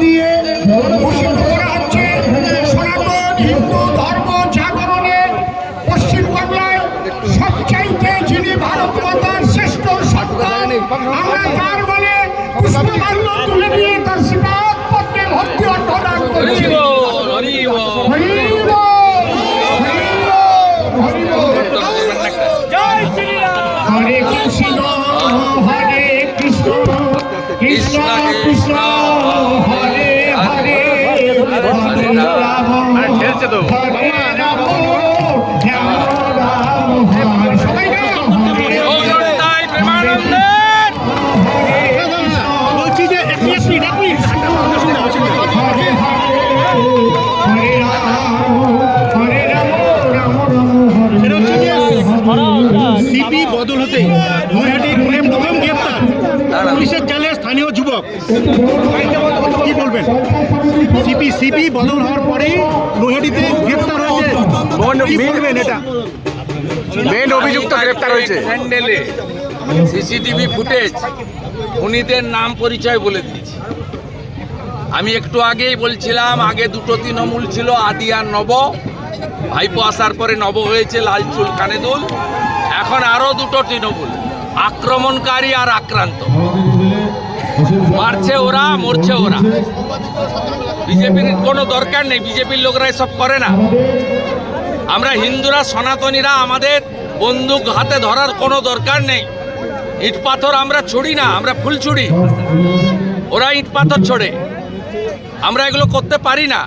দিয়ে ঘোষিত করা হচ্ছে সনাতন হিন্দু ধর্ম জাগরণে পশ্চিমবাংলায় সবচাইতে যিনি ভারত মাতার শ্রেষ্ঠ সন্তান, আমরা তার বলে পুষ্পমাল্য তুলে দিয়ে তার শ্রীপাদ পদ্মে ভক্তি অর্পণ করছি। হরে কৃষ্ণ হরে কৃষ্ণ কৃষ্ণ কৃষ্ণ হরে হরে হরে রাম হরে রাম রাম রাম হরে সবাই বলছি যে সিপি বদল হতে নৈহাটির প্রথম গ্রেপ্তার পুলিশের জালে স্থানীয় যুবক, কি বলবেন? সিপি বদল হওয়ার পরেই নৈহাটিতে গ্রেপ্তার হয়েছে, কি বলবেন? এটা মেন অভিযুক্ত গ্রেপ্তার হয়েছে। স্যান্ডেলে সিসিটিভি ফুটেজ খুনিদের নাম পরিচয় বলে দিয়েছি। আমি একটু আগেই বলছিলাম আগে দুটো তৃণমূল ছিল, আদি আর নব। ভাইপো আসার পরে নব হয়েছে, লালচুল কানেদুল। এখন আরো দুটো তৃণমূল, আক্রমণকারী আর আক্রান্ত। মারছে ওরা, মরছে ওরা। বিজেপির কোনো দরকার নেই, বিজেপির লোকরা এসব করে না। আমরা হিন্দুরা, সনাতনীরা আমাদের বন্দুক হাতে ধরার কোনো দরকার নেই। ইট পাথর আমরা ছুড়ি না, আমরা ফুল ছুড়ি। ওরা ইট পাথর ছোড়ে, আমরা এগুলো করতে পারি না।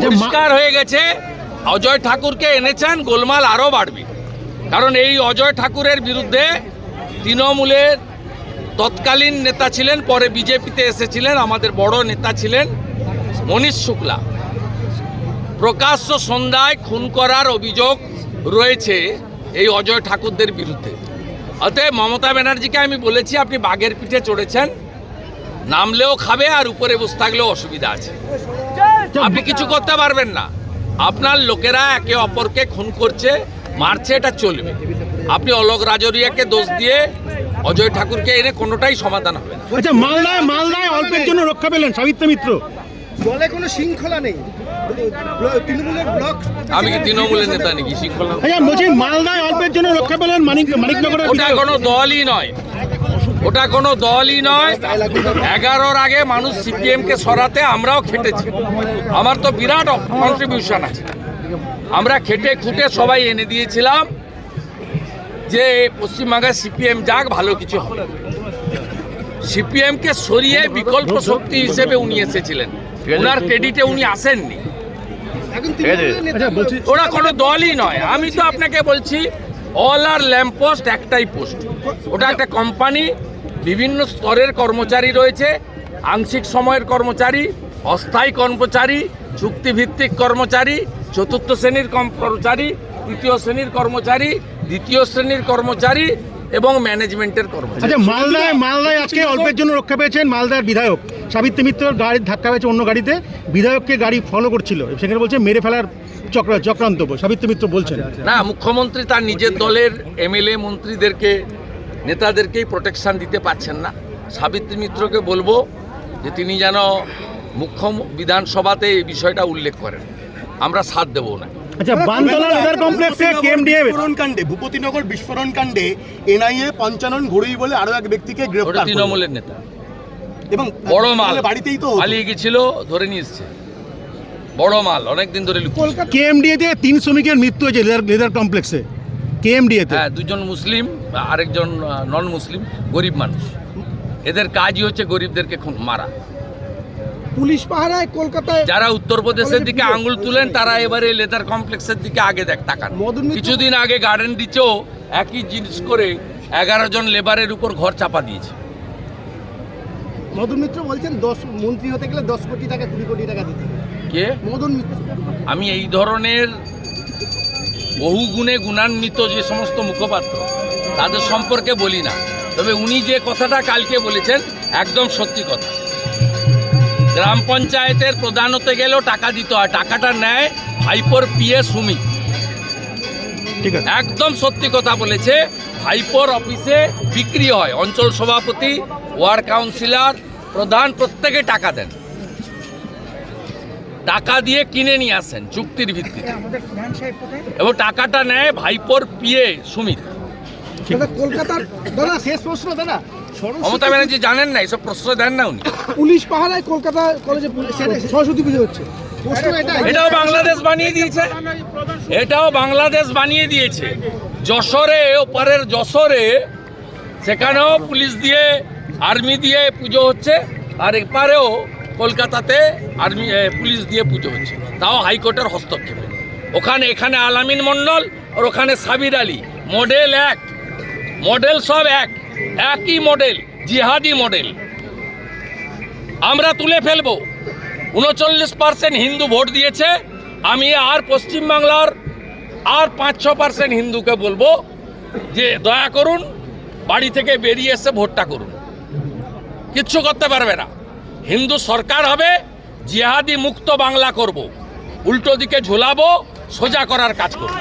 পরিষ্কার হয়ে গেছে, অজয় ঠাকুরকে এনেছেন, গোলমাল আরও বাড়বে। কারণ এই অজয় ঠাকুরের বিরুদ্ধে তৃণমূলের তৎকালীন নেতা ছিলেন, পরে বিজেপিতে এসেছিলেন, আমাদের বড় নেতা ছিলেন মনীশ শুক্লা। প্রকাশ্য সন্ধ্যায় খুন করার অভিযোগ রয়েছে এই অজয় ঠাকুরদের বিরুদ্ধে। অতএব মমতা ব্যানার্জিকে আমি বলেছি, আপনি বাঘের পিঠে চড়েছেন, নামলেও খাবে আর উপরে বসে থাকলেও অসুবিধা আছে। আপনি কিছু করতে পারবেন না। আপনার লোকেরা একে অপরকে খুন করছে, মারছে, এটা চলবে। আপনি অলোক রাজরিয়াকে দোষ দিয়ে অজয় ঠাকুরকে এনে কোনোটাই সমাধান হবে না। আচ্ছা, মালদায় অল্পের জন্য রক্ষা পেলেন সাবিত্রী মিত্র। দলে কোনো শৃঙ্খলা নেই, তৃণমূলের ব্লক। আমি কি তৃণমূলের নেতা নাকি? শৃঙ্খলা? আচ্ছা বলছি, মালদায় অল্পের জন্য রক্ষা পেলেন মানিকনগরের। ওটা কোনো দলই নয়, ওটা কোনো দলই নয়। 11-র আগে মানুষ সিপিএমকে সরাতে আমরাও খেটেছি। আমার তো বিরাট কন্ট্রিবিউশন আছে। আমরা খেটে খুঁটে সবাই এনে দিয়েছিলাম যে পশ্চিমবাংলায় সিপিএম যাক, ভালো কিছু হবে। সিপিএমকে সরিয়ে বিকল্প শক্তি হিসেবে উনি এসেছিলেন, ওনার ক্রেডিটে উনি আসেননি। ওরা কোনো দলই নয়। আমি তো আপনাকে বলছি, অল আর ল্যাম্প পোস্ট একটাই পোস্ট। ওটা একটা কোম্পানি, বিভিন্ন স্তরের কর্মচারী রয়েছে, আংশিক সময়ের কর্মচারী, অস্থায়ী কর্মচারী, চুক্তিভিত্তিক কর্মচারী, চতুর্থ শ্রেণীর কর্মচারী, তৃতীয় শ্রেণীর কর্মচারী, দ্বিতীয় শ্রেণীর কর্মচারী এবং ম্যানেজমেন্টের কর্মচারী। আচ্ছা, মালদায় আজকে অল্পের জন্য রক্ষা পেয়েছেন মালদার বিধায়ক। সাবিত্রী মিত্র গাড়ির ধাক্কা পেয়েছে অন্য গাড়িতে, বিধায়ককে গাড়ি ফলো করছিল, সেখানে বলছে মেরে ফেলার চক্রান্ত। সাবিত্রী মিত্র বলছেন না, মুখ্যমন্ত্রী তার নিজের দলের এমএলএ মন্ত্রীদেরকে, নেতাদেরকেই প্রোটেকশন দিতে পারছেন না। সাবিত্রী মিত্রকে বলবো যে তিনি যেন মুখ্য বিধানসভাতে এই বিষয়টা উল্লেখ করেন, আমরা সাথ দেবো না। আচ্ছা, বানতলা লেদার কমপ্লেক্সে কেএমডিএ কাণ্ডে, ভূপতিনগর বিস্ফোরণ কাণ্ডে এনআইএ পঞ্চানন ঘড়ুই বলে আরো এক ব্যক্তিকে গ্রেফতার। তৃণমূলের নেতা এবং বড় মাল বাড়িতেই তো পালিয়ে গেছিল, ধরে নিয়ে এসছে। বড় মাল অনেকদিন ধরে কেএমডিএতে 3 শ্রমিকের মৃত্যু হয়েছে লেদার কমপ্লেক্সে। কেএমডিএতে হ্যাঁ, 2জন মুসলিম, আরেকজন নন মুসলিম, গরিব মানুষ। এদের কাজই হচ্ছে গরিবদেরকে মারা। পুলিশ পাহারায় কলকাতায় যারা উত্তরপ্রদেশের দিকে আঙুল তুলেন, তারা এবারে লেদার কমপ্লেক্সের দিকে আগে তাকান। কিছুদিন আগে গার্ডেন দিচেও একই জিনিস করে 11 জন লেবারের উপর ঘর চাপা দিয়েছে। মদন মিত্র বলছেন 10 মন্ত্রী হতে গেলে 10 কোটি টাকা 20 কোটি টাকা দিতে হবে। কে? মদন মিত্র। আমি এই ধরনের বহু গুণে গুণান্বিত যে সমস্ত মুখপাত্র, তাদের সম্পর্কে বলি না। তবে উনি যে কথাটা কালকে বলেছেন একদম সত্যি কথা। গ্রাম পঞ্চায়েতের প্রধান হতে গেলেও টাকা দিতে হয়, টাকাটা নেয় ভাইপোর পিএ সুমি। ঠিক আছে, একদম সত্যি কথা বলেছে। ভাইপোর অফিসে বিক্রি হয়, অঞ্চল সভাপতি, ওয়ার্ড কাউন্সিলর, প্রধান প্রত্যেকে টাকা দেন। টাকা দিয়ে কিনে নিয়ে আসেন চুক্তির ভিত্তিতে, এবং টাকাটা নেয় ভাইপোর পিএ সুমিত। কলকাতার দাদা শেষ প্রশ্ন দাদা, মমতা ব্যানার্জি জানেন না, এসব প্রশ্ন দেন না উনি। পুলিশ পাহারায় কলকাতা কলেজে সরস্বতী পুজো হচ্ছে, প্রশ্ন এটা এটাও বাংলাদেশ বানিয়ে দিয়েছে, এটাও বাংলাদেশ বানিয়ে দিয়েছে। যশোরে, ওপারের যশোরে, সেখানেও পুলিশ দিয়ে আর্মি দিয়ে পুজো হচ্ছে, আর এপারেও কলকাতাতে আর্মি পুলিশ দিয়ে পুজো হচ্ছে, তাও হাইকোর্টের হস্তক্ষেপে। এখানে আলামিন মণ্ডল আর ওখানে সাবির আলী, মডেল এক, মডেল সব একই মডেল, জিহাদি মডেল। আমরা তুলে ফেলবো। 39% হিন্দু ভোট দিয়েছে। আমি আর পশ্চিমবাংলার আর 5-6% হিন্দুকে বলবো যে দয়া করুন, বাড়ি থেকে বেরিয়ে এসে ভোটটা করুন। কিচ্ছু করতে পারবে না। হিন্দু সরকার হবে, জিহাদি মুক্ত বাংলা করব, উল্টো দিকে ঝোলাবো, সোজা করার কাজ করব।